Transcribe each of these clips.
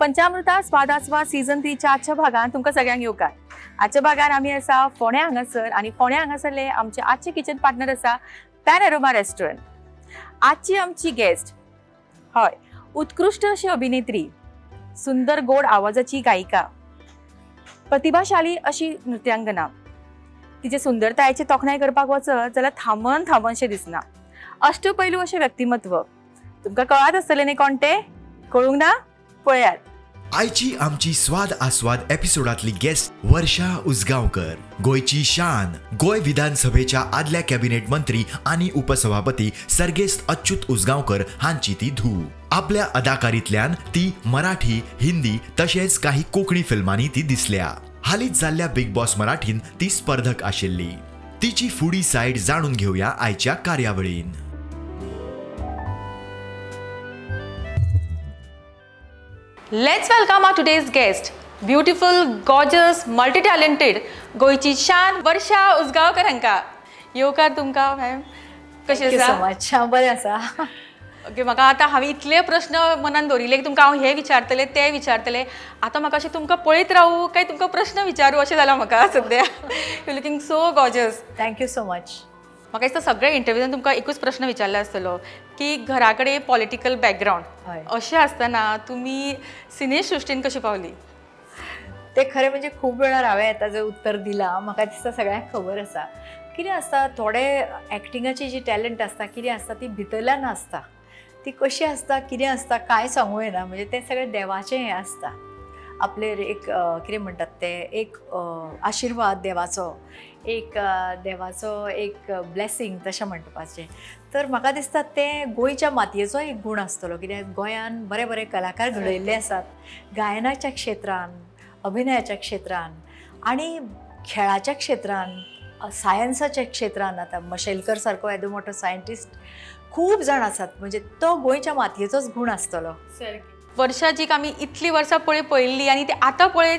पंचामृता स्वादास्वाद season 3च्या आजच्या भागात तुमकां सगळ्यांक येवकार. आजच्या भागात आमी आसा फोण्या हांगासर आनी फोण्या हांगासरले आमचे आजचे किचन पार्टनर आसा पॅनोरमा रेस्टॉरंट. आजची आमची गेस्ट हय उत्कृष्ट अशी अभिनेत्री, सुंदर गोड आवाजाची गायिका, प्रतिभाशाली अशी नृत्यांगना. तिचे सुंदरतायेची तोखणाय करपाक वचत जाल्यार थांबन थांबनशें दिसना. अष्टपैलू अशें व्यक्तिमत्व. तुमकां कळत आसतलें न्ही कोण तें? कळूंक ना? पळयात. आयची आमची स्वाद आस्वाद एपिसोडातली गेस्ट वर्षा उजगांवकर, गोयची शान, गोय विधानसभेच्या आदल्या कॅबिनेट मंत्री आणि उपसभापती सर्गेस्त अच्युत उजगांवकर हांची ती धूव. आपल्या अदाकारीतल्यान ती मराठी, हिंदी तशेंच काही कोंकणी फिल्मांनी ती दिसल्या. हालींच जाल्ल्या बिग बॉस मराठीन ती स्पर्धक आशिल्ली. तिची फुडी सायड जाणून घेवया आयच्या कार्यावळीन. Let's welcome our today's guest, beautiful, gorgeous, multi-talented, गोयची शान वर्षा उजगांवकर हांकां. येवकार तुमकां मॅम. कशें आसा? मच बरें आसा. ओके, म्हाका आतां हांवें इतले प्रश्न मनान दवरिल्ले की तुमकां हांव हे विचारतले ते विचारतले. आतां म्हाका अशें तुमकां पळयत रावू काय तुमकां प्रश्न विचारू अशें जालां म्हाका सद्या. You looking so gorgeous. Thank you so much. म्हाका दिसता सगळ्या इंटरव्यूजान तुमकां एकूच प्रश्न विचारला आसतलो की घरा कडेन पॉलिटिकल बॅकग्रावंड हय. अशें आसतना तुमी सिने सृश्टीन कशी पावली? ते खरें म्हणजे खूब वेळार हांवें ताजें उत्तर दिलां. म्हाका दिसता सगळ्यांक खबर आसा. कितें आसता, थोडे एक्टिंगाची जी टॅलंट आसता कितें आसता ती भितरल्यान आसता. ती कशी आसता, कितें आसता कांय सांगूं येना. म्हणजे तें सगळें देवाचें हें आसता. आपले एक कितें म्हणटात ते एक आशिर्वाद देवाचो, एक देवाचो एक ब्लेसिंग तशें म्हणपाचें. तर म्हाका दिसता तें गोंयच्या मातयेचो एक गूण आसतलो. कित्याक गोंयान बरे बरे कलाकार घडयल्ले आसात गायनाच्या क्षेत्रान, अभिनयाच्या क्षेत्रान आनी खेळाच्या क्षेत्रान, सायन्साच्या क्षेत्रान. आतां मशेलकर सारको येदो मोठो सायंटिस्ट खूब जाण आसात. म्हणजे तो गोंयच्या मातयेचोच गूण आसतलो. वर्षा जीक आमी इतलीं वर्सां पळयल्ली आनी ती आतां पळय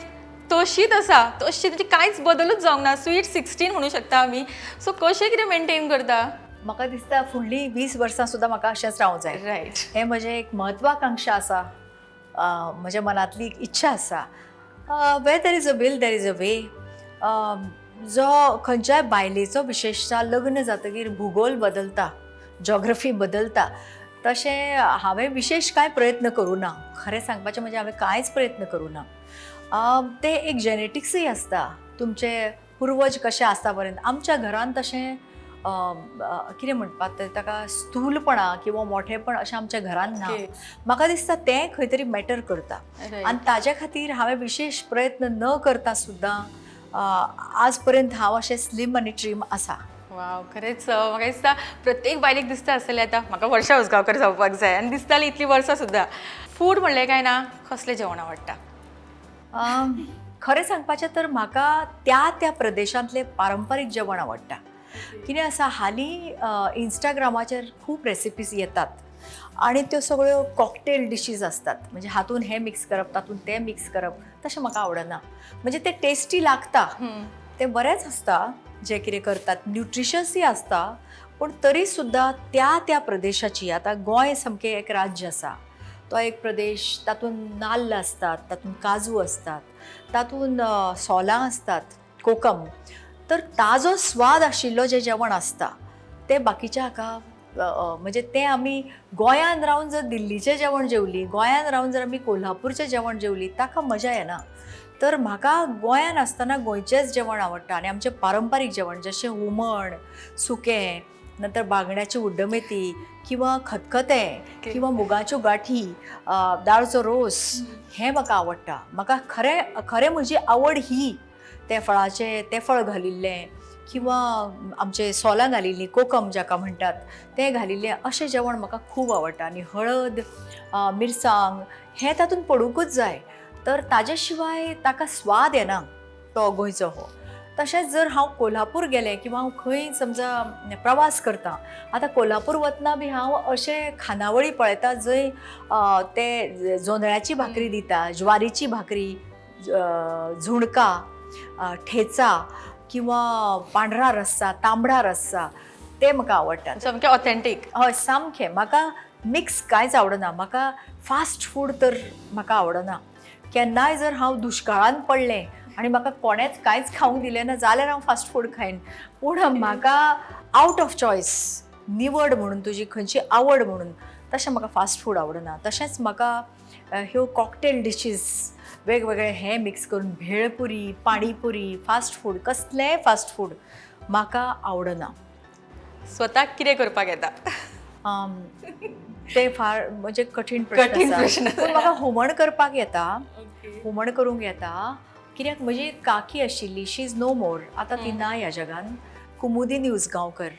तशीच आसा. तशी म्हणजे कांयच बदलूच जावंक ना. स्वीट 16 म्हणूं शकता आमी. सो कशें कितें मेंटेन करता? म्हाका दिसता फुडलीं 20 वर्सां सुद्दां म्हाका अशेंच रावंक जाय. रायट. हें म्हजें एक म्हत्वाकांक्षा आसा. म्हज्या मनांतली एक इच्छा आसा. Where there is a will there is a way. जो खंयच्याय बायलेचो विशेशता लग्न जातकीर भूगोल बदलता, जॉग्रफी बदलता. तशें हांवें विशेश कांय प्रयत्न करूं ना. खरें सांगपाचें म्हणजे हांवें कांयच प्रयत्न करूं ना. तें एक जेनेटिक्सूय आसता. तुमचे पुर्वज कशे आसता पर्यंत आमच्या घरांत तशें कितें म्हणपाक ताका स्थूलपणा किंवा मोठेपण अशें आमच्या घरांत ना. म्हाका दिसता तें खंय तरी मॅटर करता. आनी ताजे खातीर हांवें विशेश प्रयत्न न करता सुद्दां आज पर्यंत हांव अशें स्लीम आनी ट्रीम आसा. वाव, खरेंच म्हाका दिसता प्रत्येक बायलेक दिसता आसतलें आतां म्हाका वर्षा उजगांवकर जावपाक जाय आनी दिसताली इतलीं वर्सां सुद्दां. फूड म्हणलें काय ना, कसलें जेवण आवडटा? खरें सांगपाचें तर म्हाका त्या त्या प्रदेशांतलें पारंपारीक जेवण आवडटा. कितें आसा, हालीं इंस्टाग्रामाचेर खूब रेसिपीज येतात आनी त्यो सगळ्यो कॉकटेल डिशीज असतात. म्हणजे हातून हें मिक्स करप, तातूंत तें मिक्स करप. तशें म्हाका आवडना. म्हणजे तें टेस्टी लागता, तें बरेंच आसता जें कितें करतात, न्यूट्रिशसय आसता. पूण तरी सुद्दां त्या त्या प्रदेशाची, आतां गोंय सामकें एक राज्य आसा. तो एक प्रदेश, तातूंत नाल्ल आसतात, तातूंत काजू असतात, तातूंत सोलां असतात, कोकम. तर ताजो स्वाद आशिल्लो जें जेवण आसता तें बाकीच्या हाका म्हणजे तें आमी गोंयान रावन जर दिल्लीचें जेवण जेवलीं, गोंयान रावन जर आमी कोल्हापूरचें जेवण जेवलीं, ताका मजा येना. तर म्हाका गोंयान आसतना गोंयचेंच जेवण आवडटा आनी आमचें पारंपारीक जेवण जशें हुमण, सुकें, नंतर बांगड्याची उड्डमेथी किंवा खतखतें किंवा मुगाच्यो गाठी, दाळचो रोस, हें म्हाका आवडटा. म्हाका खरें म्हजी आवड ही त्या फळाचें तें फळ घालिल्लें किंवा आमचे सोलां घालिल्लीं, कोकम जाका म्हणटात तें घालिल्लें अशें जेवण म्हाका खूब आवडटा. आनी हळद, मिरसांग हें तातूंत पडूंकूच जाय. तर ताजे शिवाय ताका स्वाद येना तो गोंयचो हो. तशेंच जर हांव कोल्हापूर गेलें किंवा हांव खंय समजा प्रवास करतां, आतां कोल्हापूर वतना बी हांव अशें खानावळी पळयता जंय ते जोंधळ्याची भाकरी दिता, ज्वारीची भाकरी, झुणका, ठेचा किंवा पांढरा रस्सा, तांबडा रस्सा, ते म्हाका आवडटात. सामकें ऑथेंटीक. हय, सामकें. म्हाका मिक्स कांयच आवडना. म्हाका फास्ट फूड तर म्हाका आवडना. केन्नाय जर हांव दुश्काळान पडलें आनी म्हाका कोणेच कांयच खावंक दिलें ना जाल्यार हांव फास्ट फूड खायन. पूण म्हाका आवट ऑफ चॉयस, निवड म्हणून तुजी खंयची आवड म्हणून, तशें म्हाका फास्ट फूड आवडना. तशेंच म्हाका ह्यो कॉकटेल डिशीज वेगवेगळे हे मिक्स करून भेळपुरी, पाणीपुरी, फास्ट फूड, कसलेंय फास्ट फूड म्हाका आवडना. स्वताक कितें करपाक येता? ते फार म्हणजे कठीण कठीण प्रश्न प्रश्न. आसा. पूण म्हाका हुमण करपाक येता, हुमण करूंक येता. कित्याक म्हजी काकी आशिल्ली, शी इज नो मोर, आतां ती ना ह्या जगान, कुमुदिनी उजगांवकर,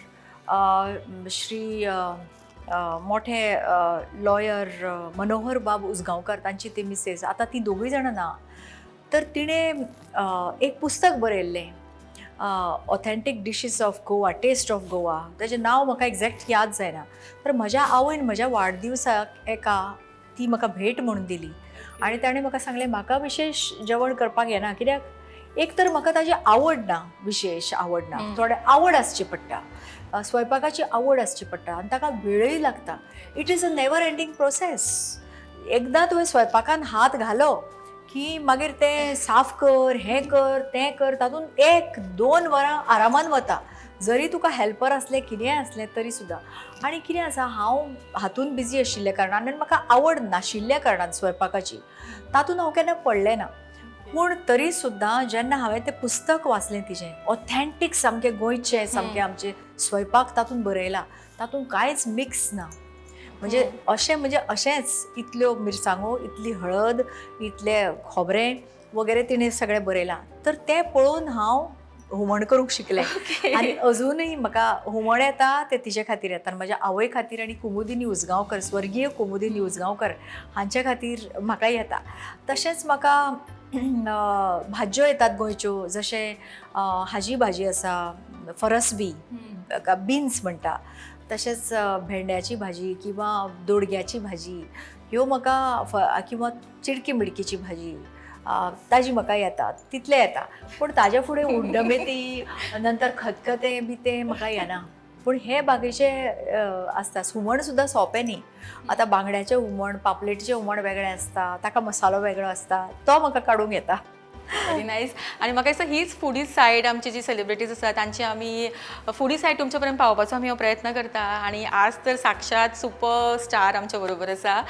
श्री मोठे लॉयर मनोहर बाब उजगांवकर, तांची ती मिसेस, आतां ती दोगूय जाणां ना. तर तिणें एक पुस्तक बरयल्लें, authentic dishes of Goa, taste of Goa. ताचें नांव म्हाका एक्झॅक्ट याद जायना. तर म्हज्या आवयन म्हज्या वाडदिवसाक एका ती म्हाका भेट म्हणून दिली आनी ताणें म्हाका सांगलें म्हाका विशेश जेवण करपाक येना, कित्याक एक तर म्हाका ताजी आवड ना, विशेष आवड ना, थोडें आवड आसची पडटा, स्वयंपाकाची आवड आसची पडटा आनी ताका वेळय लागता. It is a never ending process. एकदां तुवें स्वयंपाकान हात घालो की मागीर तें साफ कर, हें कर, तें कर, तातूंत 1-2 वरां आरामान वता. जरी तुका हेल्पर असलें, कितेंय असलें तरी सुद्दां. आनी कितें आसा, हांव हातून बिजी आशिल्ल्या कारणान आनी म्हाका आवड नाशिल्ल्या कारणान स्वयंपाकाची, तातूंत हांव केन्ना पडलें ना. पूण तरी सुद्दां जेन्ना हांवें तें पुस्तक वाचलें तिचें, ऑथेंटीक सामकें गोंयचें सामकें आमचें स्वयंपाक तातूंत बरयला, तातूंत कांयच मिक्स ना. म्हणजे अशेंच इतल्यो मिरसांगो, इतली हळद, इतलें खोबरें वगैरे तिणें सगळें बरयलां. तर तें पळोवन हांव हुमण करूंक शिकलें. आनी अजुनूय म्हाका हुमण येता तें तिचे खातीर येता, म्हज्या आवय खातीर आनी कुमुदिनी उजगांवकर, स्वर्गीय कुमुदिनी उजगांवकर हांचे खातीर म्हाका येता. तशेंच म्हाका भाज्यो येतात गोंयच्यो, जशें हाजी भाजी आसा, फरसबी, बिन्स म्हणटा, तशेंच भेंड्याची भाजी किंवा दोडग्याची भाजी, ह्यो म्हाका, किंवा चिडकी मिडकीची भाजी, ताजी म्हाका येता, तितलें येता. पूण ताजे फुडें उड्डमेथी, नंतर खतखतें बी तें म्हाका येना. पूण हे बाकीचे आसता. हुमण सुद्दां सोंपें न्ही. आतां बांगड्याचें हुमण, पापलेटीचें हुमण वेगळें आसता, ताका मसालो वेगळो आसता, तो म्हाका काडूंक येता. Very nice. आणि म्हाका दिसता हीच फुडी सायड आमची जी सेलिब्रिटीज आसा तांची आमी फुडी सायड तुमचे पर्यंत पावोवपाचो आमी हो प्रयत्न करता. आणि आज तर साक्षात सुपरस्टार आमच्या बरोबर आसा.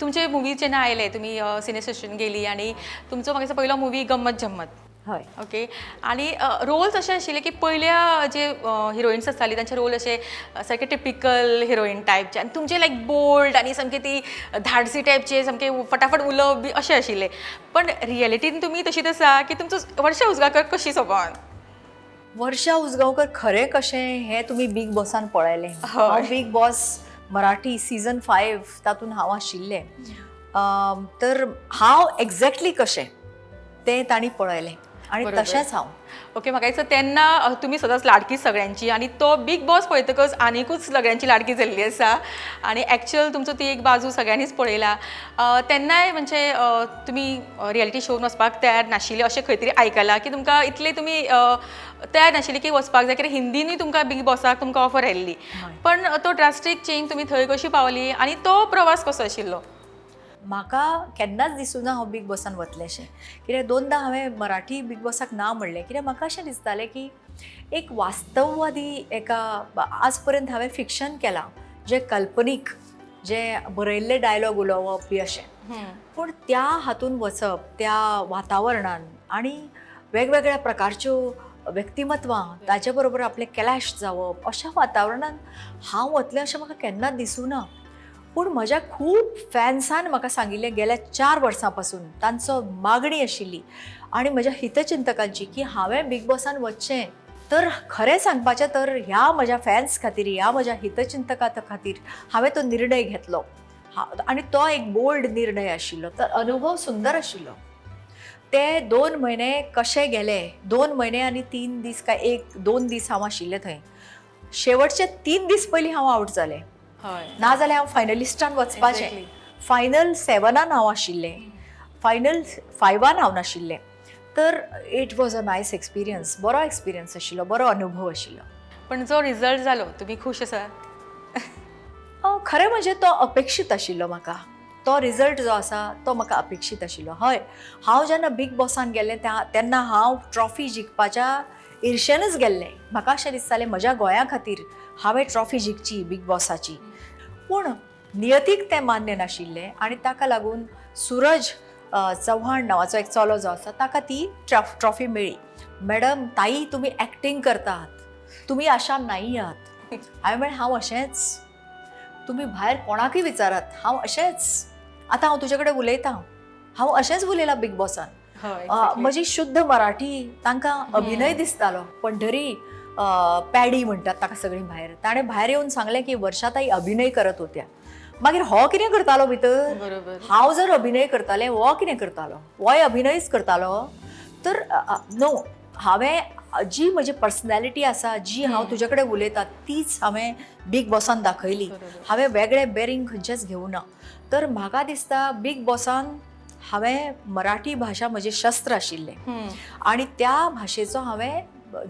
तुमचे मुवी जेन्ना आयले, तुमी सिने स्टेशन गेली आणि तुमचो म्हाका दिसता पयलो मुवी गम्मत जम्मत. हय. ओके. आणि रोल्स अशे आशिल्ले की पयल्या जे हिरोइन्स आसताली तांचे रोल अशे सारके टिपिकल हिरोईन टायपचे, आनी तुमचे लायक बोल्ड आनी सामके ती धाडसी टायपचे, सामके फटाफट उलोवप बी अशें आशिल्ले. पण रियलिटीन तुमी तशीच आसा की तुमचो वर्षा उजगांवकर कशी सोबोन? वर्षा उजगांवकर खरें कशें हें तुमी बिग बॉसान पळयलें. हय. हांव बिग बॉस मराठी सीझन 5 तातूंत हांव आशिल्लें. तर हांव एक्झॅक्टली कशें तें तांणी पळयलें आनी बरोबर. तशेंच हांव. ओके. म्हाका दिसता तेन्ना तुमी सदांच लाडकी सगळ्यांची, आणि तो बिग बॉस पळयतकच आनीकूच सगळ्यांची लाडकी जाल्ली आसा. आणि एक्चुअल तुमचो ती एक बाजू सगळ्यांनीच पळयला. तेन्नाय म्हणजे तुमी रियलिटी शोन वचपाक तयार नाशिल्ले अशें खंय तरी आयकलां की तुमकां इतले तुमी तयार नाशिल्ले की वचपाक जाय, कित्याक हिंदीनूय तुमकां बिग बॉसाक तुमकां ऑफर आयिल्ली. पण तो ड्रास्टीक चेंज, तुमी थंय कशी पावली आनी तो प्रवास कसो आशिल्लो? म्हाका केन्नाच दिसूं ना हांव बिग बॉसान वतलेंशें. कित्याक 2दा हांवें मराठी बिग बॉसाक ना म्हणलें, कित्याक म्हाका अशें दिसतालें की एक वास्तववादी एका, आज पर्यंत हांवें फिक्शन केलां जें काल्पनीक, जें बरयल्ले डायलॉग उलोवप बी अशें. पूण त्या हातून वचप, त्या वातावरणान आनी वेगवेगळ्या प्रकारच्यो व्यक्तिमत्वां, ताचे बरोबर आपलें क्लॅश जावप, अशा वातावरणान हांव वतलें अशें म्हाका केन्नाच दिसूं ना. पूण म्हज्या खूब फॅन्सान म्हाका सांगिल्लें गेल्या 4 वर्सां पासून, तांचो मागणी आशिल्ली आनी म्हज्या हितचिंतकांची की हांवें बिग बॉसान वचचें. तर खरें सांगपाचें तर ह्या म्हज्या फॅन्स खातीर, ह्या म्हज्या हितचिंतकां खातीर हांवें तो निर्णय घेतलो. आनी तो एक बोल्ड निर्णय आशिल्लो. तर अनुभव सुंदर आशिल्लो. ते 2 म्हयने कशे गेले, 2 म्हयने आनी 3 दीस काय 1-2 दीस हांव आशिल्लें थंय. शेवटचे 3 दीस पयलीं हांव आवट जालें. ना जाल्यार हांव फायनलिस्टान वचपाचें. फायनल 7 हांव आशिल्लें, फायनल 5 हांव नाशिल्लें. तर it was a nice experience. बरो एक्सपिरियन्स आशिल्लो, बरो अनुभव आशिल्लो. पण जो रिजल्ट जालो, तुमी खूश आसा? खरें म्हणजे तो अपेक्षीत आशिल्लो म्हाका. तो रिजल्ट जो आसा तो म्हाका अपेक्षीत आशिल्लो. हय, हांव जेन्ना बिग बॉसान गेल्लें तेन्ना हांव ट्रॉफी जिखपाच्या इर्शेनच गेल्लें. म्हाका अशें दिसतालें म्हज्या गोंया खातीर हांवें ट्रॉफी जिखची बिग बॉसाची. पूण नियतीक तें मान्य नाशिल्लें आनी ताका लागून सूरज चव्हाण नांवाचो एक चलो जो आसा ताका ती ट्रॉफी मेळ्ळी. मॅडम ताई तुमी एक्टींग करतात, तुमी आशा नाही आहात. हांवें म्हळें हांव अशेंच, तुमी भायर कोणाकय विचारात, हांव अशेंच. आतां हांव तुजे कडेन उलयतां, हांव अशेंच उलयलां बिग बॉसान. म्हजी शुद्ध मराठी तांकां अभिनय दिसतालो. पंढरी पॅडी म्हणटात ताका सगळीं भायर. ताणें भायर येवन सांगलें की वर्षाताई अभिनय करत होत्या. मागीर हो कितें करतालो भितर? बरोबर. हांव जर अभिनय करतालें हो कितें करतालो? होय अभिनयच करतालो. तर नो, हांवें जी म्हजी पर्सनॅलिटी आसा, जी हांव तुजे कडेन उलयतां तीच हांवें बिग बॉसान दाखयली. हांवें वेगळें बेरींग खंयचेंच घेवं ना. तर म्हाका दिसता बिग बॉसान हांवें मराठी भाशा म्हजें शस्त्र आशिल्लें आनी त्या भाशेचो हांवें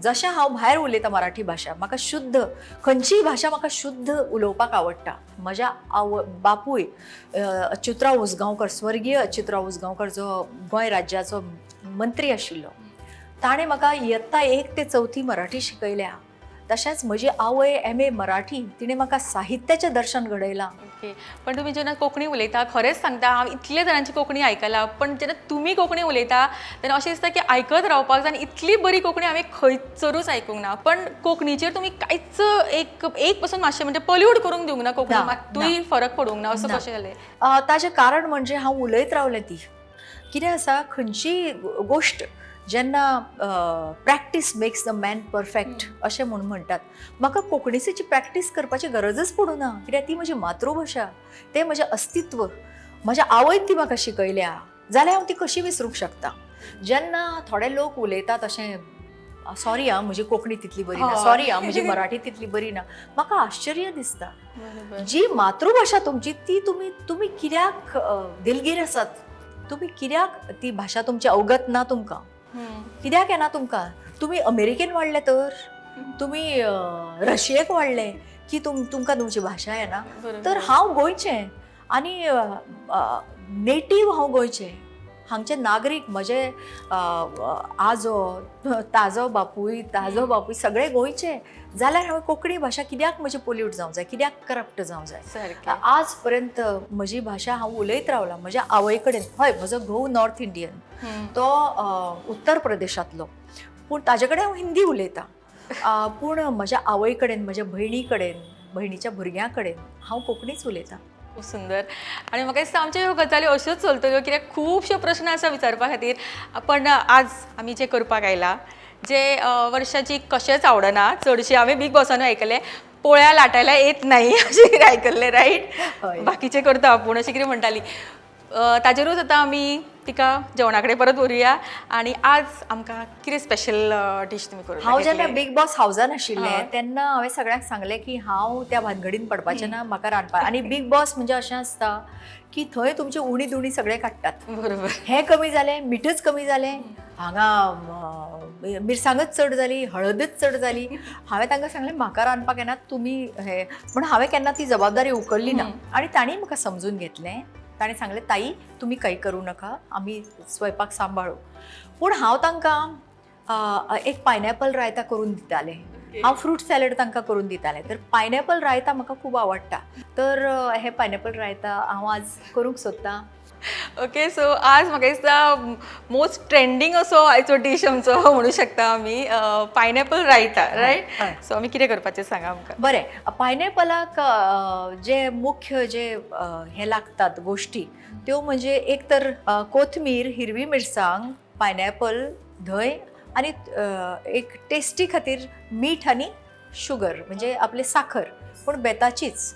जशें हांव भायर उलयतां मराठी भाशा, म्हाका शुद्ध खंयचीय भाशा म्हाका शुद्ध उलोवपाक आवडटा. म्हज्या बापूय अच्युतराव उसगांवकर, स्वर्गीय अच्युतराव उसगांवकर जो गोंय राज्याचो मंत्री आशिल्लो, ताणें म्हाका इयत्ता 1 ते 4 मराठी शिकयल्या. तशेंच म्हजी आवय MA मराठी, तिणें म्हाका साहित्याचें दर्शन घडयलां. ओके. पण तुम्ही जेन्ना कोंकणी उलयता, खरेंच सांगता हांव इतले जाणांची कोंकणी आयकलां, पण जेन्ना तुमी कोंकणी उलयता तेन्ना अशें दिसता की आयकत रावपाक जाय. आनी इतली बरी कोंकणी हांवें खंयसरूच आयकूंक ना. पण कोंकणीचेर तुमी कांयच एक पासून मातशें म्हणजे पॉल्यूट करूंक दिवंक ना कोंकणी, ना, मात्तूय फरक पडूंक ना. असं कशें जालें? ताजें कारण म्हणजे हांव उलयत रावलें ती. कितें आसा, खंयची गोश्ट जेन्ना practice makes the man perfect अशें म्हणून म्हणटात. म्हाका कोंकणीची प्रॅक्टीस करपाची गरजच पडूं ना, कित्याक ती म्हजी मातृभाशा, तें म्हजें अस्तित्व. म्हज्या आवयन ती म्हाका शिकयल्या, जाल्यार हांव ती कशी विसरूंक शकता? जेन्ना थोडे लोक उलयतात अशें, सॉरी हां म्हजी कोंकणी तितली बरी ना, सॉरी हां म्हजी मराठी तितली बरी ना, म्हाका आश्चर्य दिसता. जी मातृभाशा तुमची ती तुमी कित्याक दिलगीर आसात? तुमी कित्याक ती भाशा तुमची अवगत ना तुमकां? कित्याक येना तुमकां? तुमी अमेरिकेन वाडले तर, तुमी रशियेक वाडले की तुमकां तुमची भाशा येना? तर हांव गोंयचें आनी नेटीव हांव गोंयचें, हांगचे नागरीक, म्हजे आजो ताजो बापूय सगळे गोंयचे. जाल्यार हांवें कोंकणी भाशा कित्याक म्हजी पोल्यूट जावंक जाय, कित्याक करप्ट जावंक जाय? आज पर्यंत म्हजी भाशा हांव उलयत रावलां म्हज्या आवय कडेन. हय, म्हजो घोव नॉर्थ इंडियन, तो उत्तर प्रदेशांतलो, पूण ताजे कडेन हांव हिंदी उलयतां. पूण म्हज्या आवय कडेन, म्हज्या भयणी कडेन, भयणीच्या भुरग्यां कडेन हांव कोंकणीच उलयतां. खूप सुंदर. आणि म्हाका दिसता आमच्यो ह्यो गजाली अश्योच चलतल्यो, कित्याक खुबशे प्रश्न आसा विचारपा खातीर. पण आज आमी जे करपाक आयला, जे वर्षाची कशेंच आवडना, चडशे हांवें बिग बॉसान आयकलें, पोळ्या लाटायला येत नाही अशें आयकल्लें, रायट? बाकीचे करता आपूण अशें कितें म्हणटाली. ताजेरूच आतां आमी तिका जेवणा कडेन परत व्हरुया. आनी आज आमकां कितें स्पेशल डीश तुमी करूं? हांव जेन्ना बिग बॉस हावजान आशिल्लें तेन्ना हांवें सगळ्यांक सांगलें की हांव त्या भानगडीन पडपाचें ना, म्हाका रांदपाक. आनी बिग बॉस म्हणजे अशें आसता की थंय तुमची उणी दुणी सगळे काडटात. बरोबर. हें कमी जालें, मीठच कमी जालें, हांगा मिरसांगच चड जाली, हळदच चड जाली. हांवें तांकां सांगलें म्हाका रांदपाक येना, तुमी हे. पूण हांवें केन्ना ती जबाबदारी उखल्ली ना. आनी तांणी म्हाका समजून घेतलें. ताणें सांगलें ताई तुमी काही करूं नाका, आमी स्वयंपाक सांबाळू. पूण हांव तांकां एक पायनॅपल रायता करून दितालें. हांव फ्रूट सॅलड तांकां करून दितालें. तर पायनॅपल रायता म्हाका खूब आवडटा. तर हे पायनॅपल रायता हांव आज करूंक सोदतां. ओके. सो आज म्हाका दिसता मोस्ट ट्रेंडींग असो आयचो डीश आमचो म्हणू शकता आमी, पायनॅपल रायता, रायट? सो आमी कितें करपाचें सांगा आमकां. बरें. पायनॅपलाक जे मुख्य जे हे लागतात गोश्टी, त्यो म्हणजे एक तर कोथमीर, हिरवी मिरसांग, पायनॅपल, धंय आनी एक टेस्टी खातीर मीठ आनी शुगर म्हणजे आपले साखर, पूण बेताचीच.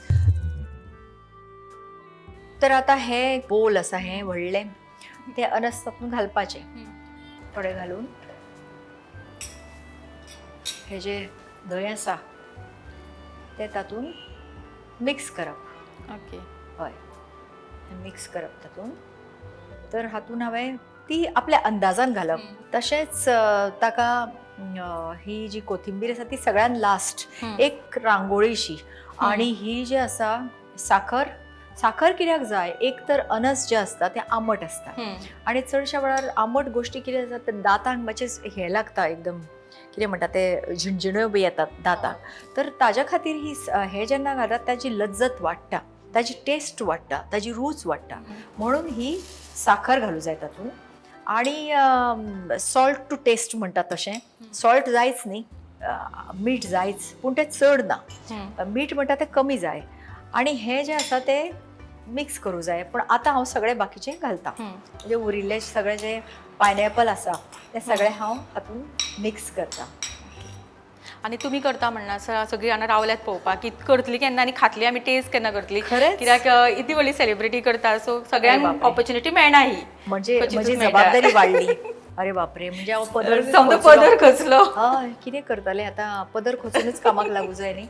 तर आता हे बोल आसा, हे व्हडलें, ते अनस तातूंत घालपाचें. थोडे घालून हे जे धंय आसा ते तातूंत मिक्स करप. ओके. हय, मिक्स करप तातूंत. तर हातूंत हांवें ती आपल्या अंदाजान घालप. तशेंच ताका ही जी कोथिंबीर आसा ती सगळ्यान लास्ट, एक रांगोळीशी. आनी ही जी आसा साखर, साखर कित्याक जाय, एक तर अनस जे असता ते आंबट असता आणि चडशा वेळार आंबट गोष्टी कितें जाता दातांक मातशें हें लागता एकदम कितें म्हणटा ते झिणझिण्यो बी येतात दातांक, तर ताज्या खातीर ही हें जेन्ना घालतात ताजी लज्जत वाडटा, ताजी टेस्ट वाडटा, ताजी रूच वाडटा, म्हणून ही साखर घालूं जाय तातूंत. आणि सॉल्ट टू टेस्ट म्हणटा तशें, सॉल्ट जायच न्ही, मीठ जायच पूण तें चड ना, मीठ म्हणटा तें कमी जाय आणि हें जें आसा तें मिक्स करूं जाय. पूण आतां हांव सगळें बाकीचें घालता, म्हणजे उरिल्लें सगळें जें पायनॅपल आसा तें सगळें हांव हातूंत मिक्स करता. आणि तुम्ही करता म्हणना सगळीं जाणां रावल्यात पळोवपाक की करतली केन्ना आनी खातली आमी टेस्ट केन्ना करतली, खरेंच? कित्याक इतली व्हडली सेलिब्रिटी करता सो सगळ्यांक बापरे. ऑपॉर्च्युनिटी मेळना ही, म्हणजे क्वचितूच म्हजी मेळटा. जबाबदारी वाडली. अरे बापरे, म्हणजे हांव पदर बी समजा खोचलो. पदर खचलो. हय, कितें करतलें आतां, पदर खोचूनच कामाक लागू जाय न्ही.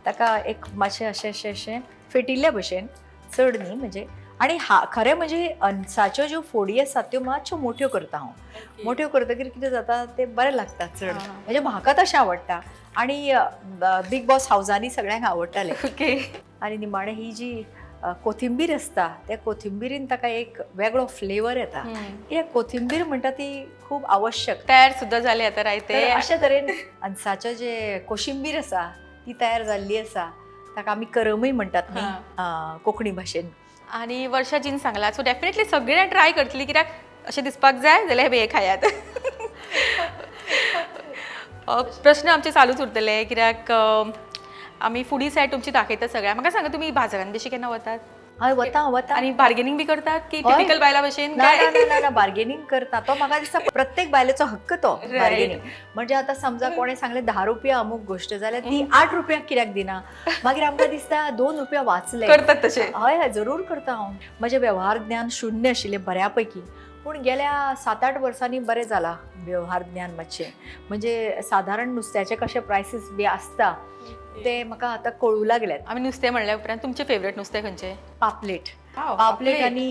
ताका एक मातशें अशें फेटिल्ल्या भशेन, चड न्ही म्हणजे. आणि खरें म्हणजे अनसाच्यो ज्यो फोडी आसात त्यो मातश्यो मोठ्यो करता हांव. मोठ्यो करतकीर कितें जाता तें बरें लागता चड, म्हणजे म्हाका तशें आवडटा आणि बिग बॉस हावजांनी सगळ्यांक आवडटालें. ओके. आणि निमाणें ही जी कोथिंबीर आसता त्या कोथिंबिरीन ताका एक वेगळो फ्लेवर येता. कित्याक कोथिंबीर म्हणटा ती खूब आवश्यक. तयार सुद्धा झाले आता तर रायते. अशा तरेन अनसाचें जे कोशिंबीर आसा ती तयार जाल्ली आसा, ताका आमी करमय म्हणटात न्ही कोंकणी भाशेन. आणि वर्षा जीन सांगला सो डेफिनेटली सगळें ट्राय करतली, कित्याक अशें दिसपाक जाय जाल्यार हे खायात. प्रश्न आमचे चालूच उरतले, कित्याक आमी फुडी सायड तुमची दाखयतात सगळ्यांक. म्हाका सांगा तुमी बाजारान बेशी केन्ना वतात हय वता आणि बार्गेनिंग बी करतात की हय. टिपिकल बायला भशेन ना काय? ना ना ना बार्गेनिंग करता तो. म्हाका दिसता प्रत्येक बायलेचो हक्क तो बार्गेनिंग. म्हणजे आतां समजा कोणें सांगलें 10 रुपया अमूक गोश्ट जाल्यार ती 8 रुपयाक कित्याक दिना, मागीर आमकां दिसता 2 रुपया वाचले. करतात तशे. हय हय जरूर करता हांव. म्हजें वेव्हार ज्ञान शून्य आशिल्लें बऱ्यापैकी, पूण गेल्या 7-8 वर्सांनी बरें जाला वेव्हार ज्ञान मातशें. म्हणजे साधारण नुस्त्याचे कशे प्रायसीस बी आसता ते म्हाका आतां कळूं लागल्यात. आमी नुस्तें म्हणल्या उपरांत तुमचें फेवरेट नुस्तें खंयचें? पापलेट. वाव, पापलेट आणि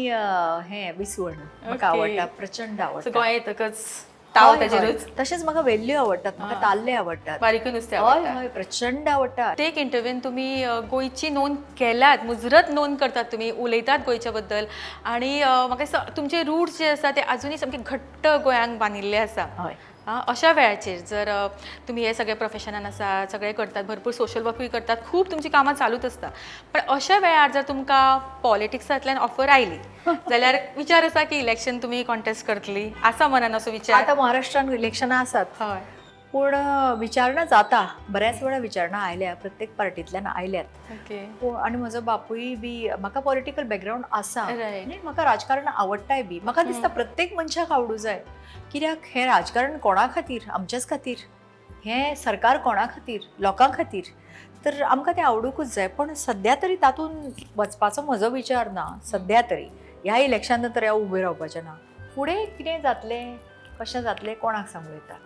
हें विसवण म्हाका ओके. आवडटा, प्रचंड सो आवडटा. गोंय येतकच ताव हय, हय. ताजेरूच तशेंच म्हाका वेल्ल्यो आवडटात, म्हाका ताल्ले आवडटात. बारीकूय नुस्तें हय आवडटा. हय प्रचंड आवडटा. प्रत्येक इंटरव्यून तुम्ही गोंयची नोंद केल्यात, मुजरत नोंद करतात, तुम्ही उलयतात गोंयच्या बद्दल आणि म्हाका दिसता तुमचे रूट्स जे आसा ते अजुनूय सामके घट्ट गोंयांक बांदिल्ले आसा. हय अशा वेळाचेर जर तुम्ही हे सगळे प्रोफेशनान आसा, सगळे करतात, भरपूर सोशल वर्कूय करतात, खूब तुमची कामां चालूच आसता, पण अशा वेळार जर तुमकां पॉलिटिक्सांतल्यान ऑफर आयली जाल्यार विचार आसा की इलेक्शन तुमी कॉन्टेस्ट करतली? आसा मनान असो विचार? आतां महाराष्ट्रान इलेक्शनां आसात, हय. पूण विचारणा जाता, बऱ्याच वेळा विचारणा आयल्या, प्रत्येक पार्टींतल्यान आयल्यात. ओके. आणि म्हजो बापूय बी, म्हाका पॉलिटिकल बॅकग्रावंड आसा Right. आनी म्हाका राजकारण आवडटाय बी. म्हाका दिसता प्रत्येक मनशाक आवडूं जाय, कित्याक हें राजकारण कोणा खातीर? आमच्याच खातीर. हें सरकार कोणा खातीर? लोकां खातीर. तर आमकां तें आवडूंकूच जाय. पण सद्या तरी तातूंत वचपाचो म्हजो विचार ना. सद्या तरी ह्या इलेक्शनांत तर हांव उबें रावपाचें ना. फुडें कितें जातलें, कशें जातलें कोणाक सांगूं येता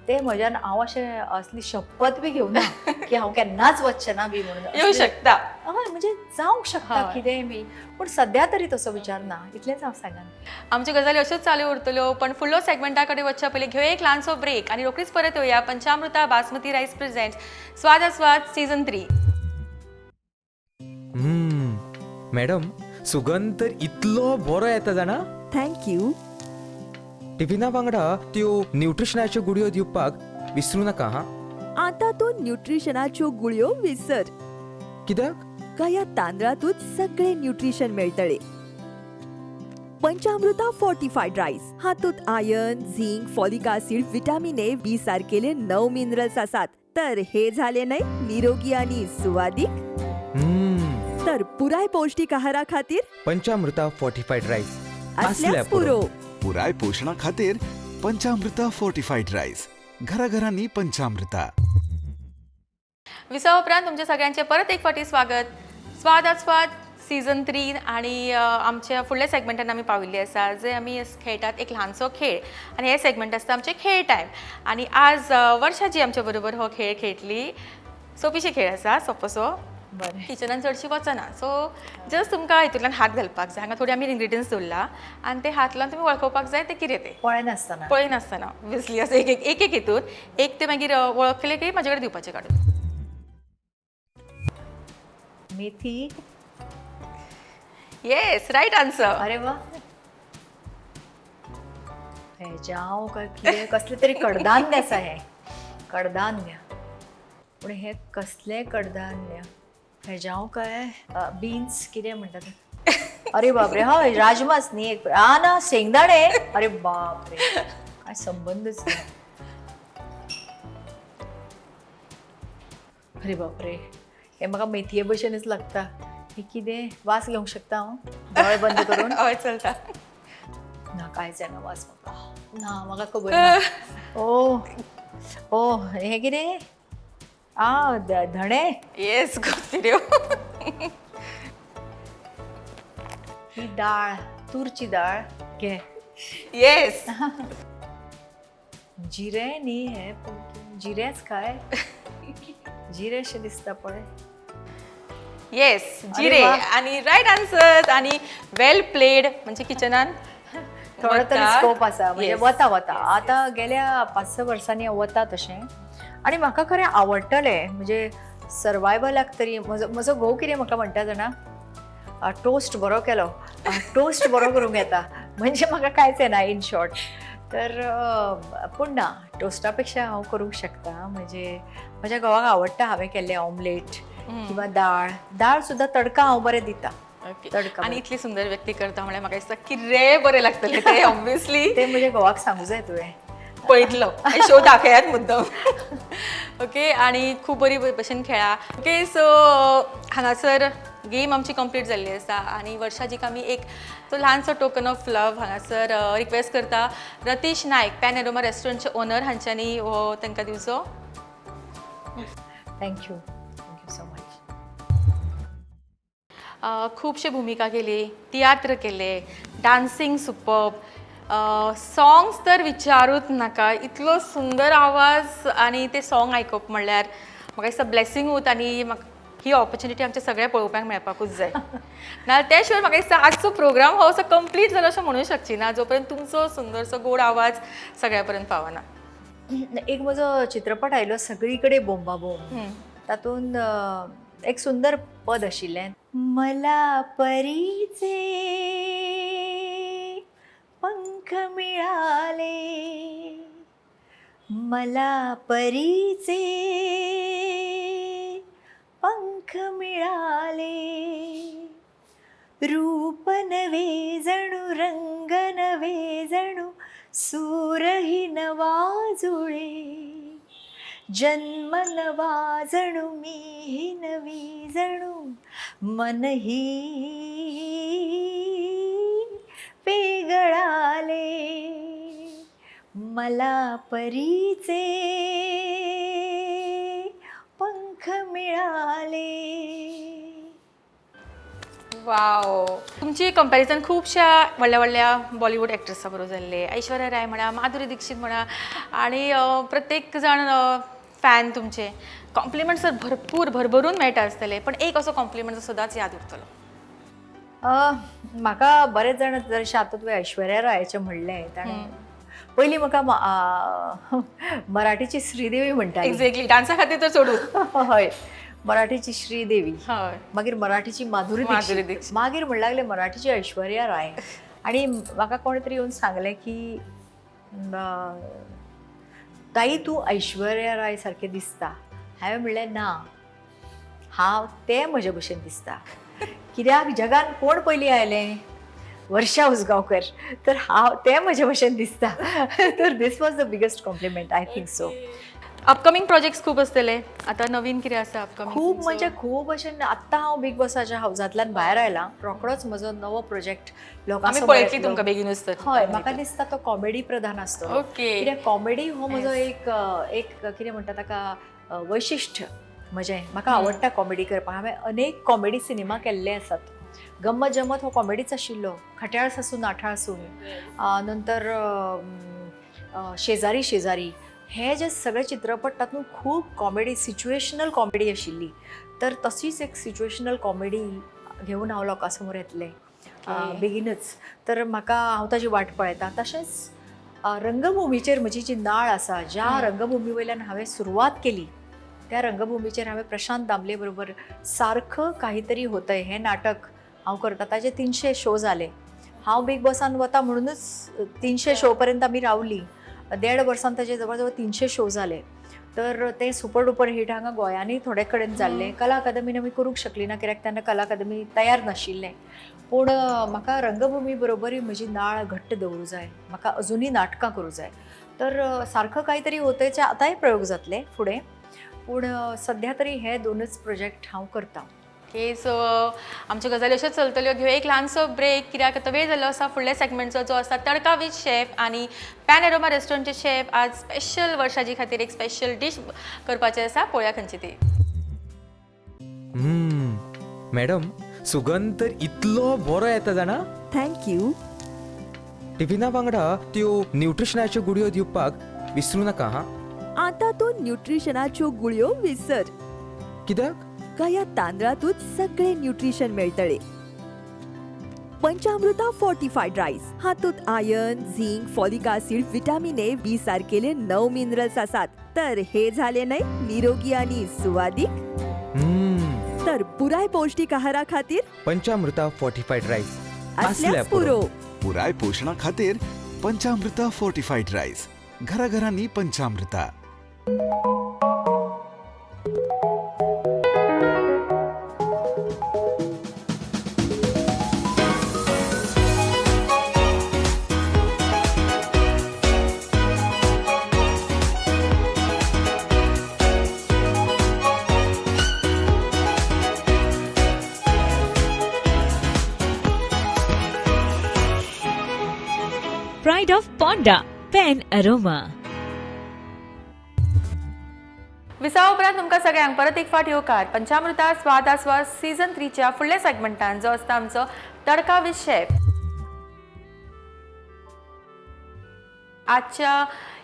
तें म्हज्यान. हांव अशें असली शपथ बी घेवना की हांव केन्नाच वचचें ना बी म्हणून. येऊ शकता. हय म्हणजे जावंक शकता हय. कितेंय बी, पूण सद्या तरी तसो विचार ना. इतलेंच हांव सांगान. आमच्यो गजाली अश्योच चालू उरतल्यो, पण फुडलो सेगमेंटा कडेन वचच्या पयलीं घेवया एक ल्हानसो ब्रेक आणि रोखडीच परत येवया. पंचामृता बासमती रायस प्रेझेंट स्वाद सीझन 3. मॅडम सुगंध तर इतलो बरो येता जाणा. थँक्यू. टिफिना वांगडा त्यो न्यूट्रिशनाच्यो गुडयो दिवपाक विसरूं नाका हा. आता तो न्यूट्रिशनाच्यो गुळयो विसर. कित्याक? का या तांदळातूच सगळे न्यूट्रिशन मेळटले. पंचामृता फोर्टिफाईड राईस हातूंत iron, zinc, folic acid, vitamin A, B सारकेले 9 मिनरल्स आसात. तर हे झाले नाही निरोगी आणि सुवादिक? तर पुराय पौष्टिक आहारा खातीर पंचामृता फोर्टिफाईड राईस असल्यास पुरो. पुराय पोषणा खातीर पंचामृता फोर्टिफाईड राईस. घराघरांनी पंचामृता. विसा उपरांत तुमच्या सगळ्यांचे परत एक फावटी स्वागत. स्वाद सीझन 3 आणि आमच्या फुडल्या सेगमेंटान आमी पाविल्ली आसा, जे आमी खेळटात एक ल्हानसो खेळ आणि हे सेगमेंट आसता आमचे खेळ टायम. आणि आज वर्षा जी आमच्या बरोबर हो खेळ खेळटली. सोपीशी खेळ आसा, सोपोसो. बरें. किचनान चडशी वचना, सो जस्ट तुमकां हितूंतल्यान हात घालपाक जाय. हांगा थोडी आमी इंग्रिडियंट्स दवरला आणि ते हात लावन तुमी वळखोवपाक जाय ते कितें ते. पळय नासतना. पळय नासतना ऑब्वियसली असं एक हितून एक ते मागीर वळखले की म्हाजे कडेन दिवपाचें काडून. मेथी, येस राईट आन्सर. अरे वा, हे जाव काय कितें कसले तरी कडधान्य आहे. कडधान्य, पण हे कसले कडधान्य? हे जाव काय बीन्स कितें म्हणटात? अरे बापरे, हय राजमास न्ही एक ना शेंगदाणे. अरे बापरे, काय संबंधच नाही. अरे बापरे, हे म्हाका मेथये भशेनच लागता. हे कितें? वास घेवंक शकता हांव दोळे बंद करून? हय चलता. ना कांयच येना वास म्हाका. ना म्हाका खबर ना. ओ ओ हे कितें? धणे. येस गोपिऱ्यो. ही डाळ, तूरची डाळ घे. येस. जिरे न्ही हे, जिरेच काय? जिरे अशें दिसता पळय. येस अरे जिरे वा. आणि राईट आन्सर आणि वेल प्लेड म्हणजे किचनान थोडो तरी वता. स्कोप आसा म्हणजे Yes. वता आता गेल्या 5-6 वर्सांनी हांव वता तशें. आनी म्हाका खरें आवडटलें म्हणजे सर्वायवलाक तरी. म्हजो घोव कितें म्हाका म्हणटा जाणा, टोस्ट बरो केलो, टोस्ट बरो करूंक येता, म्हणजे म्हाका कांयच येना इन शॉर्ट. तर पूण ना, टोस्टा पेक्षा हांव करूंक शकता. म्हणजे म्हज्या घोवाक आवडटा हांवें केल्लें ऑमलेट किंवा दाळ सुद्दां तडका हांव बरें दिता. ओके. तडका आणि इतली सुंदर व्यक्ती करता म्हळ्यार म्हाका दिसता की रे बरें लागतलें ते ऑब्वियसली. ते म्हज्या घोवाक सांगूं जाय तुवें. पळयतलो शो दाखयात मुद्दम. ओके, आणि खूब बरी भशेन खेळा. ओके, सो हांगासर गेम आमची कंप्लीट जाल्ली आसा आनी वर्षा जीक आमी एक तो ल्हानसो टोकन ऑफ लव हांगासर रिक्वेस्ट करता रतीश नायक पॅन एरोमा रेस्टॉरंटचे ओनर हांच्यांनी हो तांकां दिवचो. Thank you so much. खुबशे भुमिका केली, तियात्र केले, डान्सिंग सुपर्ब, सॉंग्स तर विचारूच नाका. इतलो सुंदर आवाज आणि ते सॉंग आयकप म्हणल्यार म्हाका दिसता ब्लेसिंगूच. आनी म्हाका ही ऑपॉर्च्युनिटी आमच्या सगळ्या पळोवपाक मेळपाकूच जाय. ना त्या शिवाय म्हाका दिसता आजचो प्रोग्राम हो असो कंप्लीट जालो अशें म्हणूंक शकची ना जो पर्यंत तुमचो सुंदरसो गोड आवाज सगळ्या पर्यंत पावना. एक म्हजो चित्रपट आयलो सगळीकडे बोंबा बोंब. तातूंत एक सुंदर पद आशिल्लें, मला परीचे पंख मिळाले, मला परीचे पंख मिळाले, रूप नवे जणू रंग नवे जणू सूरही नवा जुळे, जन्म नवा जणू मीही नवी जणू मनही पेगळाले, मला परीचे पंख मिळाले. वाव, तुमची कंपॅरिझन खुबशा व्हडल्या व्हडल्या बॉलिवूड एक्ट्रेसा बरोबर जाल्ले. ऐश्वर्या राय म्हणा, माधुरी दीक्षित म्हणा, आणि प्रत्येक जाण फॅन तुमचे. कॉम्प्लिमेंट्स तर भरपूर भरभरून मेळटा आसतले, पण एक असो कॉम्प्लिमेंट जो सदांच याद उरतलो. म्हाका बरेच जाण जरशे आतां तुवें ऐश्वर्या रायाचें म्हणलें, ताणें पयलीं म्हाका मराठीची श्रीदेवी म्हणटाली. एक्झॅक्टली, डान्सा खातीर तर सोडू. हय, मराठीची श्रीदेवी, हय, मागीर मराठीची माधुरी माधुरी दीक्षित, दीक्षित. मागीर म्हणू लागले मराठीची ऐश्वर्या राय. आणि म्हाका कोणी तरी येवन सांगलें की ताई तूं ऐश्वर्या राय सारकें दिसता. हांवें म्हणलें ना, हांव ते म्हजे भशेन दिसता. कित्याक जगान कोण पयलीं आयलें? वर्षा उसगांवकर. तर हांव ते म्हजे भशेन दिसता. तर this was the biggest compliment, I think so. Upcoming projects खूब आसतले. आता नवीन कितें आसा अपकमिंग? खूब म्हणजे खूब अशें. आत्तां हांव बिग बॉसाच्या हावजांतल्यान भायर आयलां. रोखडोच म्हजो नवो प्रोजेक्ट लोकां आमी समोर पळयतली येतलो. तुमकां बेगीनूच तर. हय, म्हाका दिसता तो कॉमेडी प्रधान आसतलो. ओके. कित्याक कॉमेडी हो म्हजो एक कितें म्हणटा ताका वैशिश्ट्य म्हजें. म्हाका आवडटा कॉमेडी करपाक. हांवें अनेक कॉमेडी सिनेमा केल्ले आसात. गम्मत जम्मत हो कॉमेडीच आशिल्लो, खट्याळ सासून नाठाळ सून, नंतर शेजारी शेजारी, हे जे सगळे चित्रपट तातूंत खूब कॉमेडी, सिच्युएशनल कॉमेडी आशिल्ली. तर तशीच एक सिच्युएशनल कॉमेडी घेवन हांव लोकां समोर येतलें बेगीनच. तर म्हाका हांव ताची वाट पळयतां. तशेंच रंगभुमीचेर म्हजी जी नाळ आसा, ज्या रंगभुमी वयल्यान हांवें सुरवात केली, त्या रंगभुमीचेर हांवें प्रशांत दामले बरोबर सारखं काहीतरी होतंय हें नाटक हांव करता ताजे 300 शो जाले. हांव बिग बॉसान वता म्हणूनच 300 शो पर्यंत आमी रावलीं. 1.5 वर्सान ताजे जवळ जवळ 300 शो जाले. तर ते सुपर डुपर हिट हांगा गोंयांनी थोडे कडेन जाल्लें. कला अकादमीन आमी करूंक शकली ना, कित्याक तेन्ना कला अकादमी तयार नाशिल्लें. पूण म्हाका रंगभुमी बरोबरय म्हजी नाळ घट्ट दवरूं जाय. म्हाका अजुनूय नाटकां करूं जाय. तर सारखं काहीतरी होतयचे आतांय प्रयोग जातले फुडें. पूण सध्या तरी हे 2च प्रोजेक्ट हांव करतां. ओके, सो आमच्यो गजाली अश्योच चलतल्यो. घेवया एक ल्हानसो ब्रेक, कित्याक आतां वेळ जाल्लो आसा फुडल्या सेगमेंटचो, जो आसा तडका विथ शेफ. आनी पॅन एरोमा रेस्टॉरंटचे शेफ आज स्पेशल वर्षाची खातीर एक स्पेशल डीश करपाचें आसा. पळोवया खंयची ती. मॅडम, सुगंध तर इतलो बरो येता जाणा. थँक्यू. टिफिना वांगडा त्यो न्यूट्रिशनाच्यो गुडयो दिवपाक विसरूं नाका हां. आता तू न्यूट्रिशनाच्यो गुळयो विसर. कित्याक? का या तांदळातूच सगळे न्यूट्रिशन मेळटले. पंचामृता फोर्टिफाईड राईस हातूंत iron, zinc, folic acid, vitamin A, B सारकेले 9 मिनरल्स आसात. तर हे झाले नाही निरोगी आणि सुवादिक. तर पुराय पौष्टिक आहारा खातीर पंचामृता फोर्टिफाईड राईस असल्यास पुरो. पुराय पोषणा खातीर पंचामृता फोर्टिफाईड राईस. घराघरांनी पंचामृता. Pride of Ponda, Pen Aroma. विसावा उपरांत तुमकां सगळ्यांक परत एक फावट येवकार पंचामृता स्वाद आस्वाद सीझन 3च्या फुडल्या सेगमेंटान, जो आसता आमचो तडका विथ शेफ. आजच्या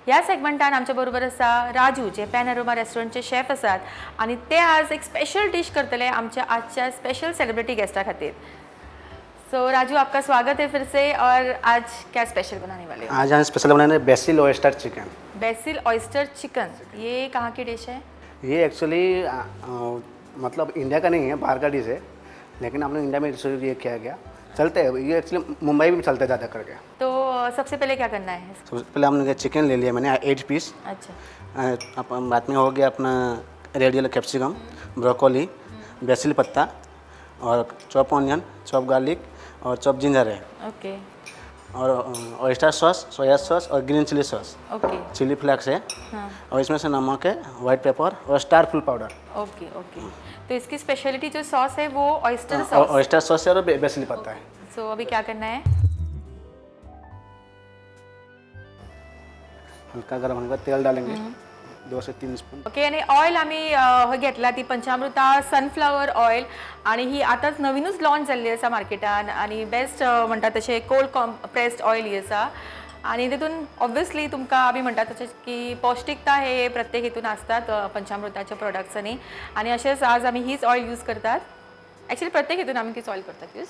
ह्या सेगमेंटान आमच्या बरोबर आसा राजू, जे पॅन एरोमा रेस्टॉरंटचे शेफ आसात. आनी ते आज एक स्पेशल डिश करतले आमच्या आजच्या स्पेशल सेलिब्रिटी गेस्टा खातीर. सो राजू, आपका स्वागत है फिर से. और आज क्या स्पेशल बनाने वाले हो? आज हम स्पेशल बनाने BECIL oyster chicken. BECIL oyster chicken, ये कहाँ की डिश है? ये एक्चुअली मतलब इंडिया का नहीं है, बाहर का डिश है, लेकिन हमने इंडिया में ये किया गया. चलते हैं ये, एक्चुअली मुंबई में चलते ज़्यादा करके. तो सबसे पहले क्या करना है? सबसे पहले हमने चिकन ले लिया मैंने 8 पीस. अच्छा. अपन बाद में हो गया अपना red yellow capsicum, broccoli, basil पत्ता और चॉप ऑनियन, चॉप गार्लिक और चॉप जिंजर है. ओके. और ऑयस्टर सॉस, सोया सॉस और green chilli sauce, okay. Chilli flakes है. हाँ. और इसमें से नमक है, वाइट पेपर और स्टार फुल पाउडर. ओके. ओके. तो इसकी स्पेशलिटी जो सॉस है वो ऑयस्टर सॉस. ऑयस्टर सॉस है और बेसिल पत्ता है. सो अभी क्या करना है? हल्का गरम होने का तेल डालेंगे 2 से 3 स्पून. ओके. आणि ऑयल आम्ही घेतला ती पंचामृता सनफ्लावर ऑयल. आणि ही आताच नवीनच लॉन्च जाल्ली आसा मार्केटान. आणि बेस्ट म्हणटा तशें कोल्ड कॉम्प्रेस्ड ऑयल ही आसा. आणि तितून ऑब्वियसली तुमकां आमी म्हणटा तशें की पौष्टिकता हे प्रत्येक हितून आसतात पंचामृताच्या प्रोडक्ट्सांनी. आणि अशेंच आज आमी हीच ऑयल यूज करतात. ॲक्च्युली प्रत्येक हितून आमी तीच ऑयल करतात यूज.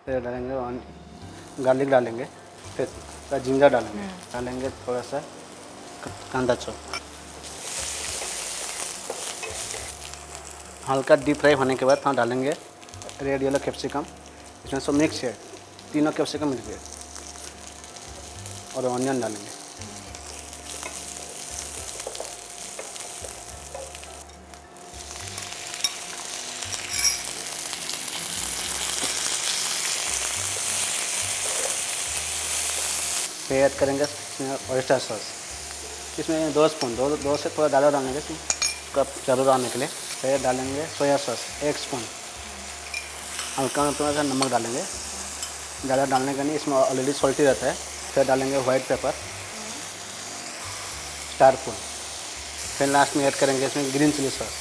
तेल डालेंगे और गार्लिक डालेंगे, फिर जिंजर डालेंगे थोड़ा सा कांदा चॉप. हल्का डीप फ्राई होने के बाद हम डालेंगे रेड येलो कैप्सिकम. इसमें सब मिक्स है, तीनों कैप्सिकम मिल गए. और ऑनियन डालेंगे. फिर ऐड करेंगे ऑयस्टर सॉस. इसमें 2 स्पून, दो से थोड़ा ज़्यादा डालेंगे इसका जरूर आने के लिए. फिर डालेंगे सोया सॉस 1 स्पून. हल्का थोड़ा सा नमक डालेंगे, ज़्यादा डालने का नहीं, इसमें ऑलरेडी सॉल्टी रहता है. फिर डालेंगे वाइट पेपर, स्टार फूल. फिर लास्ट में ऐड करेंगे इसमें ग्रीन चिली सॉस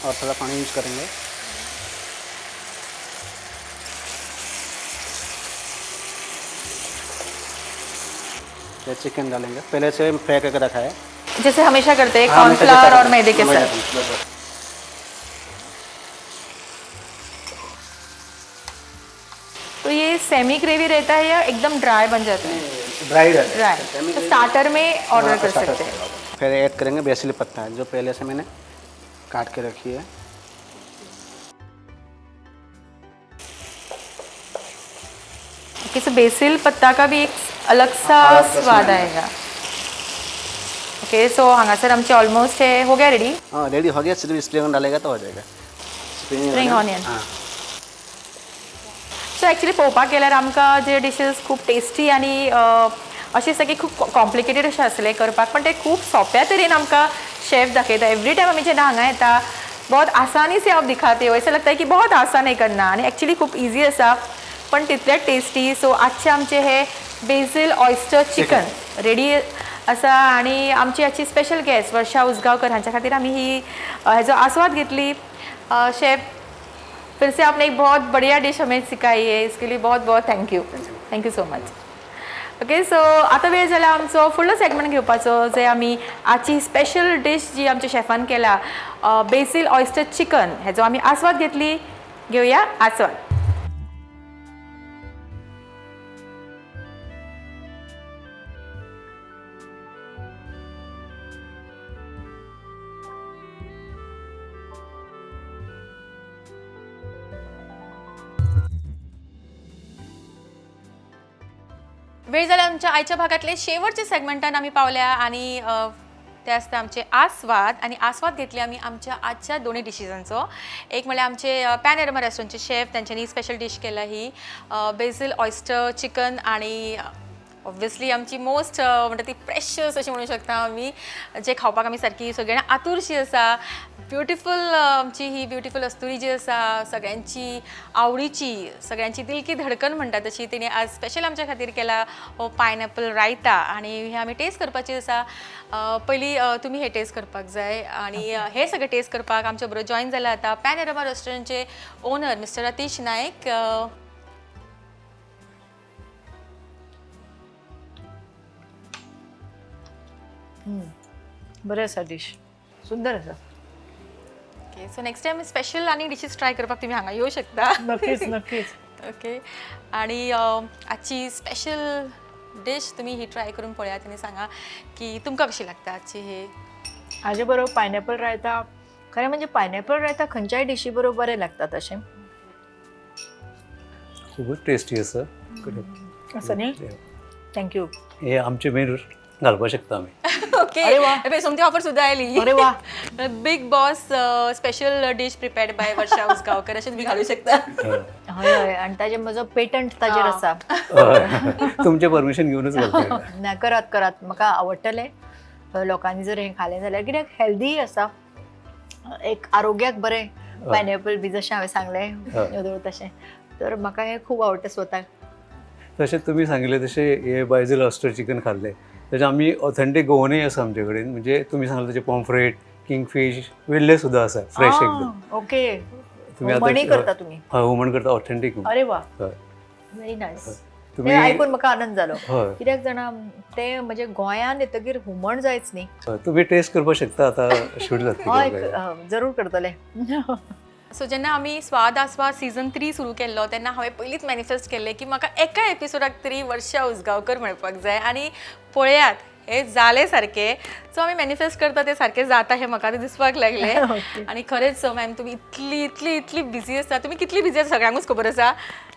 और थोड़ा पानी यूज करेंगे. फिर चिकन डालेंगे, पहले से फ्राई करके रखा है, जैसे हमेशा करते हैं हाँ, हमेशा कॉर्नफ्लावर जैसा और मैदे के मैदा साथ. तो ये सेमी ग्रेवी रहता है या एकदम ड्राई बन जाता है? ड्राई रहता है. ड्राई. तो स्टार्टर में ऑर्डर कर सकते हैं. फिर ऐड करेंगे बेसिल पत्ता जो पहले से मैंने काट के रखी है. ओके, सो बेसिल पत्ता का भी एक अलग सा स्वाद आएगा. ओके, सो हांगासर आमचे ऑलमोस्ट हे हो गया रेडी. हाँ रेडी हो गया, सिर्फ स्प्रिंग डालेगा तो हो जाएगा. Spring onion. हाँ सो एक्चुअली पळोवपाक गेल्यार आमकां जे डिशीज खूब टेस्टी आनी अशें दिसता की खूब कॉम्प्लिकेटेड अशें आसलें करपाक, पण ते खूब सोंप्या तरेन आमकां शेफ दाखयता. एवरी टायम आमी जेन्ना हांगा येता बहुत आसानी से आप दिखाते हो, ऐसा लगता है की बहुत आसान आहे करना आणि ॲक्च्युली खूप इझी आसा पण तितलेंच टेस्टी. सो आजचे आमचे हे बेसिल ऑयस्टर चिकन रेडी आसा आणि आमची आजची स्पेशल गेस्ट वर्षा उसगांवकर हांच्या खातीर आमी ही हेजो आस्वाद घेतली. शेफ फिर से आपने एक बहुत बढ़िया डिश हमें सिखाई है, इसके लिए बहुत बहुत thank you so much. Okay, so आता वेळ जाला आमचो फुडलो सेगमेंट घेवपाचो, जे आमी आजची स्पेशल डिश जी आमच्या शेफान केला बेसिल ऑयस्टर चिकन, हेजो आमी आस्वाद घेतली. घेऊया आस्वाद. वेळ झाला आमच्या आयच्या भागातले शेवटचे सेगमेंटान आमी पावल्या आणि ते आसता आमचे आस्वाद. आणि आस्वाद घेतले आमी आमच्या आजच्या दोन्ही डिशिसांचो. एक म्हणल्यार आमचे पॅन एरोमा रेस्टॉरंटचे शेफ, त्यांच्यानी स्पेशल डिश केला ही बेसिल ऑयस्टर चिकन. आणि ऑब्वियसली आमची मोस्ट म्हणटा ती प्रेशियस अशी म्हणू शकता आमी, जे खावपाक आमी सारकी सगळ्यांना आतुरशी आसा. ब्युटिफूल आमची ही ब्युटिफूल अस्तुरी जी आसा, सगळ्यांची आवडीची, सगळ्यांची दिल की धडकन म्हणटा तशी तिने आज स्पेशल आमच्या खातीर केला हो पायनॅपल रायता. आणि हे आमी टेस्ट करपाची आसा. पयली तुमी हे टेस्ट करपाक जाय. आणि हे सगळे टेस्ट करपाक आमच्या बरोबर जॉईन जाला आता पॅन एरोमा रेस्टॉरंटचे ओनर मिस्टर अतिश नायक. बरें आसा डिश, सुंदर आसा. Okay, so next time special आणि डिशेस ट्राय करपाक तुम्ही हांगा येऊ शकता. नक्कीच. ओके, आणि आजची स्पेशल डिश तुम्ही ही ट्राय करून पळयात आणि सांगा की तुमकां कशी लागता आजची हे. हाजे बरोबर पायनॅपल रायता, खरें म्हणजे पायनॅपल रायता खंयच्याय डिशी बरोबर बरें लागता तशें. खूबच टेस्टी आसा. असं न्ही, थँक्यू. हे आमचे मेन घालपाक शकता आमी. ओके, सोमती ऑफर सुद्धा आयली. अरे वा. Bigg Boss special dish prepared by Varsha Usgaonkar अशें तुम्ही घालू शकता. हय, आणि ताजे म्हजो पेटंट ताजेर आसा. तुमचे परमिशन घेवनच घालता. ना करात म्हाका आवडटलें. लोकांनी जर हें खालें जाल्यार कित्याक हेल्दी आसा, एक आरोग्याक बरें. पायनॅपल बी जशें हांवें सांगलें तशें, तर म्हाका हें खूब आवडटा स्वताक. तशें तुमी सांगिल्लें तशें हे बायझल ऑयस्टर चिकन खाल्लें, त्याचे आमी ऑथेंटीक गोवनूय आसा आमचे कडेन. म्हणजे तुमी सांगलें तशें पॉम्फ्रेट, किंगफीश, वेल्ले सुद्धा आसा फ्रेश एकदम. ओके, तुम्ही हुमणूय करता तुमी. हय, हुमण करता ऑथेंटीक. अरे वा, हय, व्हेरी नायस. तुम्ही ते आयकून म्हाका आनंद जालो. हय, कित्याक जाणा ते म्हणजे गोंयांत येतकीर हुमण जायच न्ही. तुम्ही टेस्ट करपाक शकता. आता शूट हय, जातली. जरूर करतले. सो जेन्ना आमी स्वाद आस्वाद सीझन 3 सुरू केल्लो तेन्ना हांवें पयलींच मॅनिफेस्ट केल्लें की म्हाका एका एपिसोडाक तरी वर्षा उसगांवकर मेळपाक जाय. आणि पळयात हे जाले सारके. सो आमी मॅनिफेस्ट करता ते सारके जाता हे म्हाका ते दिसपाक लागले. आणि खरेंच मॅम तुम्ही इतली बिझी आसा. तुम्ही कितली बिझी आसा सगळ्यांकूच खबर आसा,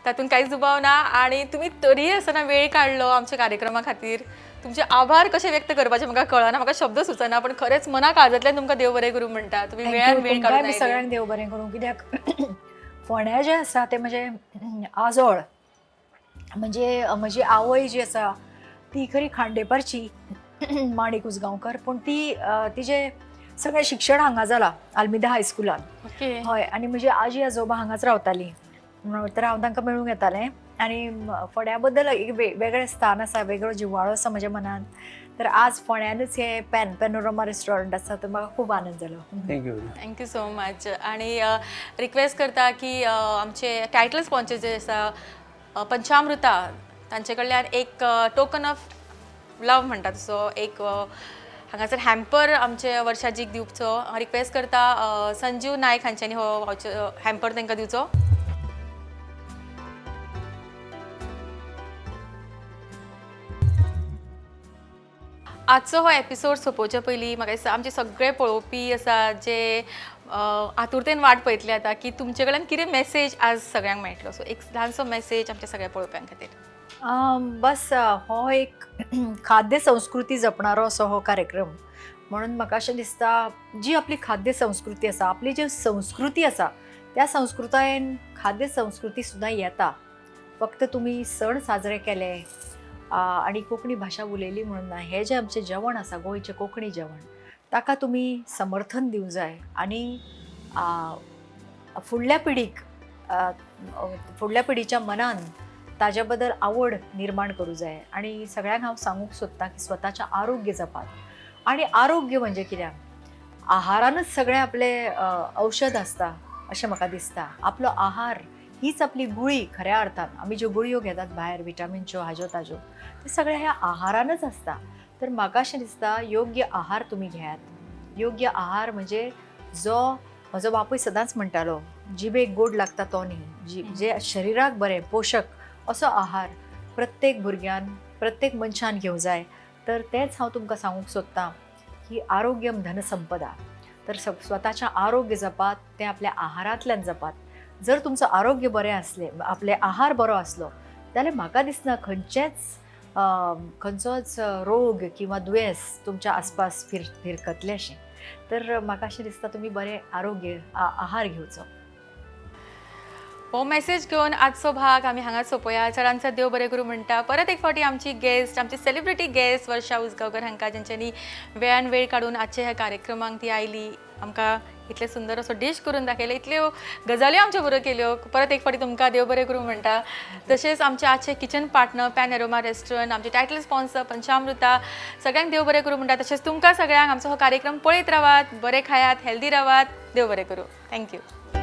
तातूंत कांयच दुबाव ना. आणि तुम्ही तरी आसतना वेळ काडलो आमच्या कार्यक्रमा खातीर. तुमचे आभार कशे व्यक्त करपाचे म्हाका कळना, म्हाका शब्द सुचना, पण खरेंच मना काळजांतल्यान तुमकां देव बरें करूं म्हणटा. तुम्ही वेळान वेळ काडून आयले. सगळ्यांक देव बरें करूं. कित्याक फोंड्या जे आसा ते म्हणजे आजोळ, म्हणजे म्हजी आवय जी आसा ती खरी खांडेपारची माणिक उसगांवकर, पूण ती तिजें सगळें शिक्षण हांगा जालां आल्मिदा हायस्कुलान. ओके, हय, आनी म्हजी आजी आजोबा हांगाच रावतालीं. तर हांव तांकां मेळूंक येतालें. आनी फोंड्या बद्दल एक वेगळें स्थान आसा, वेगळो जिव्हाळो आसा म्हज्या मनान. तर आज फोंड्यानूच हे पॅनोरमा रेस्टॉरंट आसा, तर म्हाका खूब आनंद जालो. Thank you so much. आणि रिक्वेस्ट करता की आमचे टायटल स्पॉन्सर जे आसा पंचामृता, तांचे कडल्यान एक टोकन ऑफ लव म्हणटा तसो एक हांगासर हॅम्पर आमचे वर्षाजीक दिवचो रिक्वेस्ट करता. संजीव नायक हांच्यांनी हो हॅम्पर तांकां दिवचो. आजचो हो एपिसोड सोंपोवचे पयलीं म्हाका दिसता आमचे सगळे पळोवपी आसा जे आतुरतेन वाट पळयतले आता की तुमचे कडल्यान कितें मॅसेज आज सगळ्यांक मेळटलो. सो एक ल्हानसो मॅसेज आमच्या सगळ्या पळोवप्यां खातीर. बस हो एक खाद्य संस्कृती जपणारो असो हो कार्यक्रम. म्हणून म्हाका अशें दिसता जी आपली खाद्य संस्कृती आसा, आपली जी संस्कृती आसा त्या संस्कृतायेन खाद्य संस्कृती सुद्दां येता. फक्त तुमी सण साजरे केले आनी कोंकणी भाशा उलयली म्हणून ना. हें जें आमचें जेवण आसा गोंयचें कोंकणी जेवण ताका तुमी समर्थन दिवं जाय आनी फुडल्या पिढीच्या मनान ताज्या बद्दल आवड निर्माण करूं जाय. आनी सगळ्यांक हांव सांगूंक सोदतां की स्वताचें आरोग्य जपात. आनी आरोग्य म्हणजे कित्याक आहारानूच सगळें आपलें औषध आसता अशें म्हाका दिसता. आपलो आहार हीच आपली गुळी खऱ्या अर्थान. आमी ज्यो गुळयो घेतात भायर विटामीनच्यो हाज्यो ताज्यो ते सगळें ह्या आहारानच आसता. तर म्हाका अशें दिसता योग्य आहार तुमी घेयात. योग्य आहार म्हणजे जो म्हजो बापूय सदांच म्हणटालो जिबेक गोड लागता तो न्ही, जे शरिराक बरें पोशक असो आहार प्रत्येक भुरग्यान प्रत्येक मनशान घेवं जाय. तर तेंच हांव तुमकां सांगूंक सोदतां की आरोग्यम धनसंपदा. तर स्वताचें आरोग्य जपात तें आपल्या आहारांतल्यान जपात. जर तुमचो आरोग्य बरें आसलें, आपले आहार बरो आसलो जाल्यार म्हाका दिसना खंयचोच रोग किंवा दुयेंस तुमच्या आसपास फिरकतले अशें. तर म्हाका अशें दिसता तुमी बरें आरोग्य आहार घेवचो. हो मेसेज घेवन आजचो भाग आमी हांगा सोंपया. चडांत चड देव बरें करूं म्हणटा. परत एक फावटी आमची गेस्ट, आमची सेलिब्रिटी गेस्ट वर्षा उसगांवकर हांकां जेंच्यांनी वेळान वेळ काडून आजच्या ह्या कार्यक्रमाक ती आयली, आमकां इतले सुंदर असो डीश करून दाखयले, इतल्यो गजाल्यो आमच्यो बऱ्यो केल्यो. परत एक फावटी तुमकां देव बरें करूं म्हणटा. तशेंच आमचे आजचे kitchen partner pan aroma restaurant, आमचे टायटल स्पॉन्सर पंचामृता, सगळ्यांक देव बरें करूं म्हणटा. तशेंच तुमकां सगळ्यांक आमचो हो कार्यक्रम पळयत रावात, बरें खायात, हेल्दी रावात. देव बरें करूं. थँक्यू.